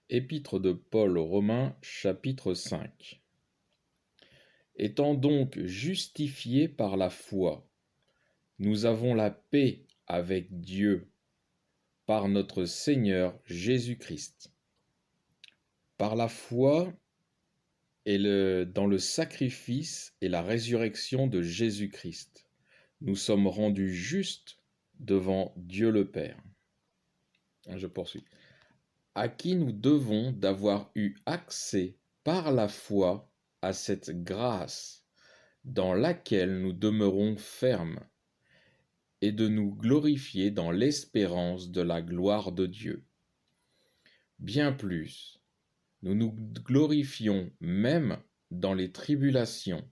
Épître de Paul aux Romains, chapitre 5. Étant donc justifiés par la foi, nous avons la paix avec Dieu par notre Seigneur Jésus-Christ. Par la foi dans le sacrifice et la résurrection de Jésus-Christ, nous sommes rendus justes devant Dieu le Père. Je poursuis. À qui nous devons d'avoir eu accès par la foi à cette grâce dans laquelle nous demeurons fermes et de nous glorifier dans l'espérance de la gloire de Dieu. Bien plus, nous nous glorifions même dans les tribulations,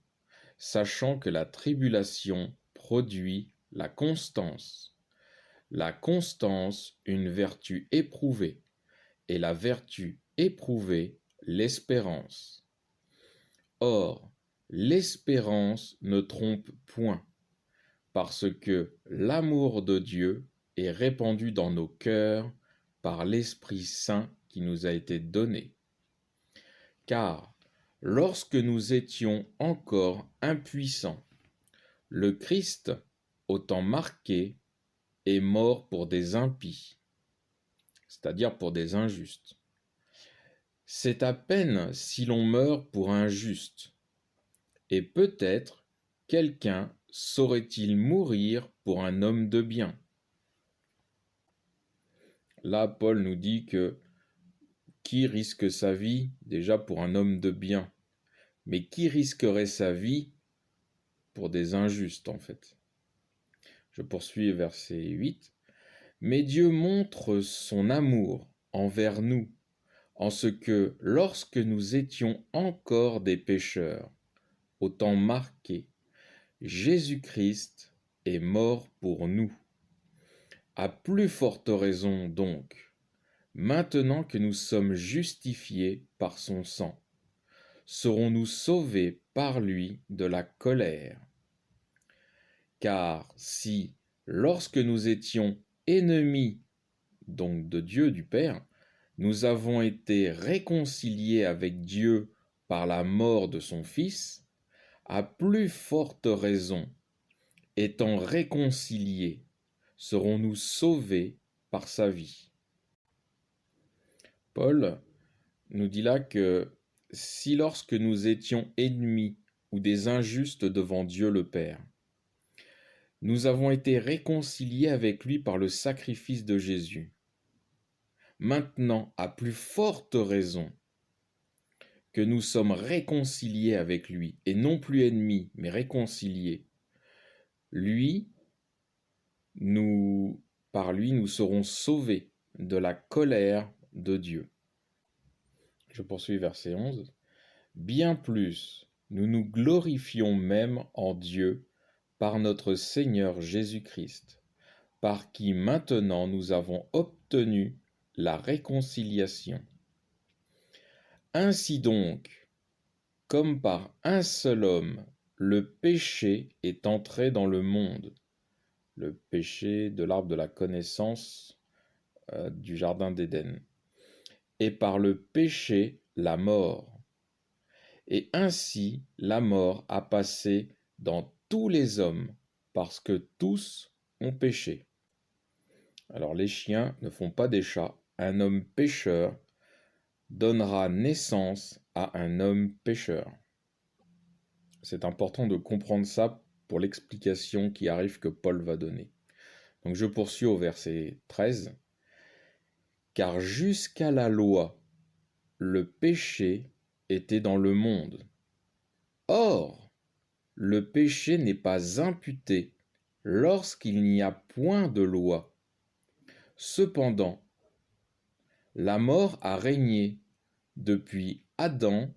sachant que la tribulation produit la constance, une vertu éprouvée, et la vertu éprouvée, l'espérance. Or, l'espérance ne trompe point, parce que l'amour de Dieu est répandu dans nos cœurs par l'Esprit Saint qui nous a été donné. Car, lorsque nous étions encore impuissants, le Christ, au temps marqué, est mort pour des impies, c'est-à-dire pour des injustes. C'est à peine si l'on meurt pour un juste, et peut-être quelqu'un saurait-il mourir pour un homme de bien. Là, Paul nous dit que qui risque sa vie déjà pour un homme de bien, mais qui risquerait sa vie pour des injustes en fait. Je poursuis verset 8. Mais Dieu montre son amour envers nous, en ce que, lorsque nous étions encore des pécheurs, au temps marqué, Jésus-Christ est mort pour nous. À plus forte raison donc, maintenant que nous sommes justifiés par son sang, serons-nous sauvés par lui de la colère. Car si, lorsque nous étions ennemis, donc de Dieu du Père, nous avons été réconciliés avec Dieu par la mort de son Fils, à plus forte raison, étant réconciliés, serons-nous sauvés par sa vie. Paul nous dit là que si lorsque nous étions ennemis ou des injustes devant Dieu le Père, nous avons été réconciliés avec lui par le sacrifice de Jésus, maintenant, à plus forte raison, que nous sommes réconciliés avec lui, et non plus ennemis, mais réconciliés, par lui, nous serons sauvés de la colère de Dieu. Je poursuis verset 11. Bien plus, nous nous glorifions même en Dieu par notre Seigneur Jésus-Christ, par qui maintenant nous avons obtenu la réconciliation. Ainsi donc, comme par un seul homme, le péché est entré dans le monde, le péché de l'arbre de la connaissance du jardin d'Éden, et par le péché la mort. Et ainsi la mort a passé dans tous les hommes, parce que tous ont péché. Alors les chiens ne font pas des chats. Un homme pécheur donnera naissance à un homme pécheur. C'est important de comprendre ça pour l'explication qui arrive que Paul va donner. Donc je poursuis au verset 13. Car jusqu'à la loi, le péché était dans le monde. Or, le péché n'est pas imputé lorsqu'il n'y a point de loi. Cependant, la mort a régné depuis Adam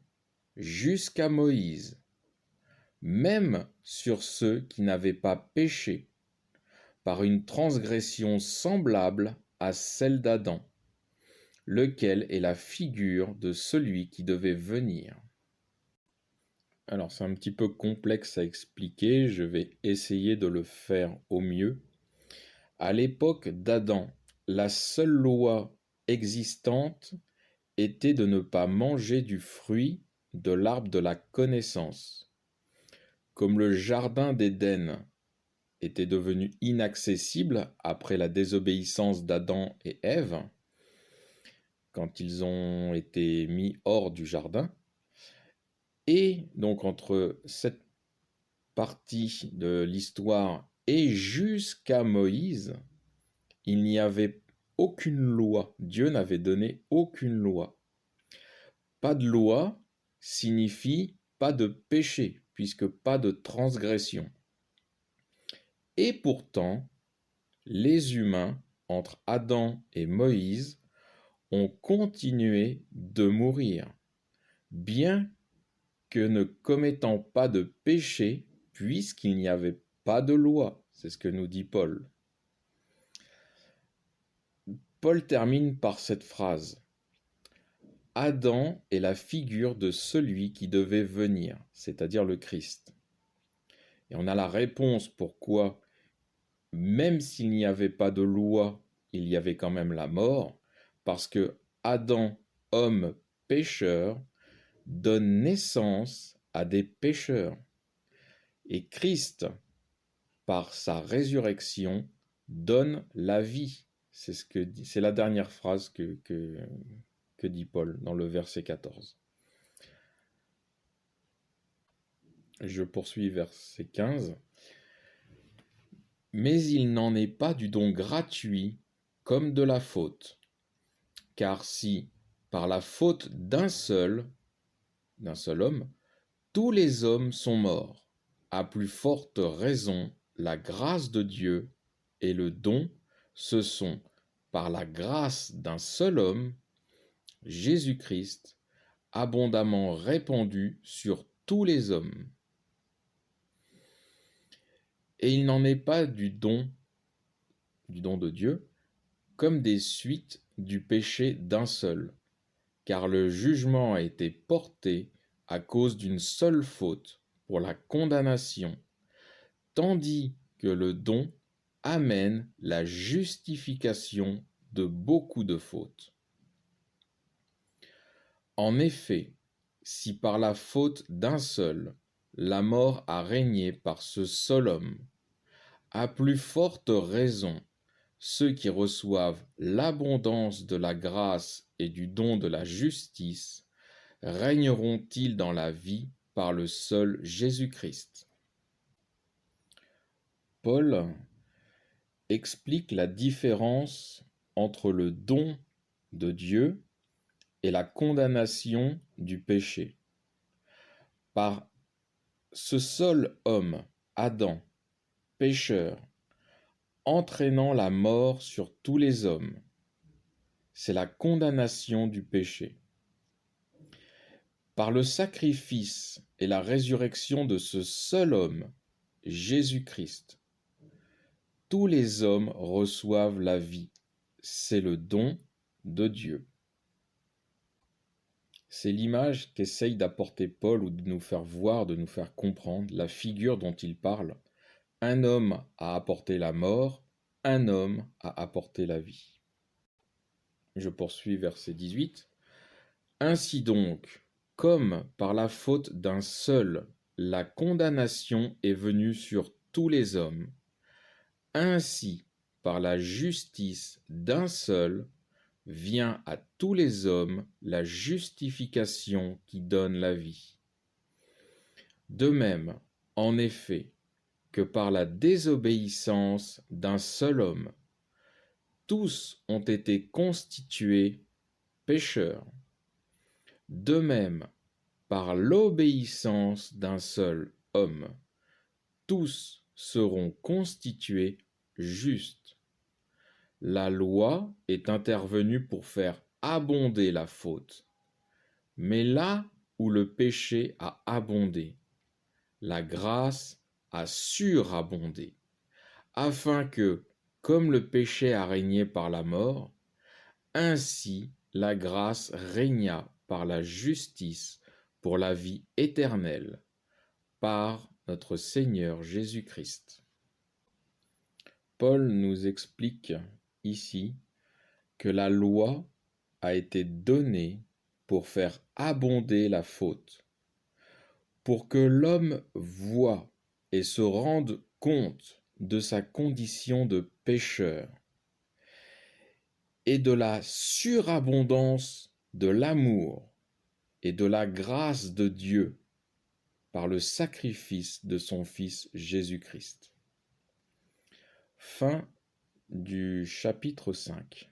jusqu'à Moïse, même sur ceux qui n'avaient pas péché, par une transgression semblable à celle d'Adam, lequel est la figure de celui qui devait venir. Alors c'est un petit peu complexe à expliquer, je vais essayer de le faire au mieux. À l'époque d'Adam, la seule loi existante était de ne pas manger du fruit de l'arbre de la connaissance. Comme le jardin d'Éden était devenu inaccessible après la désobéissance d'Adam et Ève, quand ils ont été mis hors du jardin, et donc entre cette partie de l'histoire et jusqu'à Moïse, il n'y avait aucune loi. Dieu n'avait donné aucune loi. Pas de loi signifie pas de péché, puisque pas de transgression. Et pourtant, les humains, entre Adam et Moïse, ont continué de mourir, bien que ne commettant pas de péché, puisqu'il n'y avait pas de loi. C'est ce que nous dit Paul. Paul termine par cette phrase. Adam est la figure de celui qui devait venir, c'est-à-dire le Christ. Et on a la réponse pourquoi, même s'il n'y avait pas de loi, il y avait quand même la mort, parce que Adam, homme pécheur, donne naissance à des pécheurs. Et Christ, par sa résurrection, donne la vie. C'est la dernière phrase que dit Paul dans le verset 14. Je poursuis verset 15. Mais il n'en est pas du don gratuit comme de la faute. Car si, par la faute d'un seul homme, tous les hommes sont morts, à plus forte raison, la grâce de Dieu et le don se sont, par la grâce d'un seul homme, Jésus-Christ, abondamment répandus sur tous les hommes. Et il n'en est pas du don de Dieu, comme des suites du péché d'un seul, car le jugement a été porté à cause d'une seule faute pour la condamnation, tandis que le don amène la justification de beaucoup de fautes. En effet, si par la faute d'un seul, la mort a régné par ce seul homme, à plus forte raison, ceux qui reçoivent l'abondance de la grâce et du don de la justice régneront-ils dans la vie par le seul Jésus-Christ. Paul explique la différence entre le don de Dieu et la condamnation du péché. Par ce seul homme, Adam, pécheur, entraînant la mort sur tous les hommes, c'est la condamnation du péché. Par le sacrifice et la résurrection de ce seul homme, Jésus-Christ, tous les hommes reçoivent la vie. C'est le don de Dieu. C'est l'image qu'essaye d'apporter Paul ou de nous faire voir, de nous faire comprendre la figure dont il parle. Un homme a apporté la mort, un homme a apporté la vie. Je poursuis verset 18. Ainsi donc, comme par la faute d'un seul, la condamnation est venue sur tous les hommes, ainsi, par la justice d'un seul, vient à tous les hommes la justification qui donne la vie. De même, en effet, que par la désobéissance d'un seul homme, tous ont été constitués pécheurs. De même, par l'obéissance d'un seul homme, tous seront constitués justes. La loi est intervenue pour faire abonder la faute. Mais là où le péché a abondé, la grâce a surabondé, afin que, comme le péché a régné par la mort, ainsi la grâce régna par la justice pour la vie éternelle, par notre Seigneur Jésus-Christ. Paul nous explique ici que la loi a été donnée pour faire abonder la faute, pour que l'homme voie et se rende compte de sa condition de pécheur et de la surabondance de l'amour et de la grâce de Dieu par le sacrifice de son Fils Jésus-Christ. Fin du chapitre 5.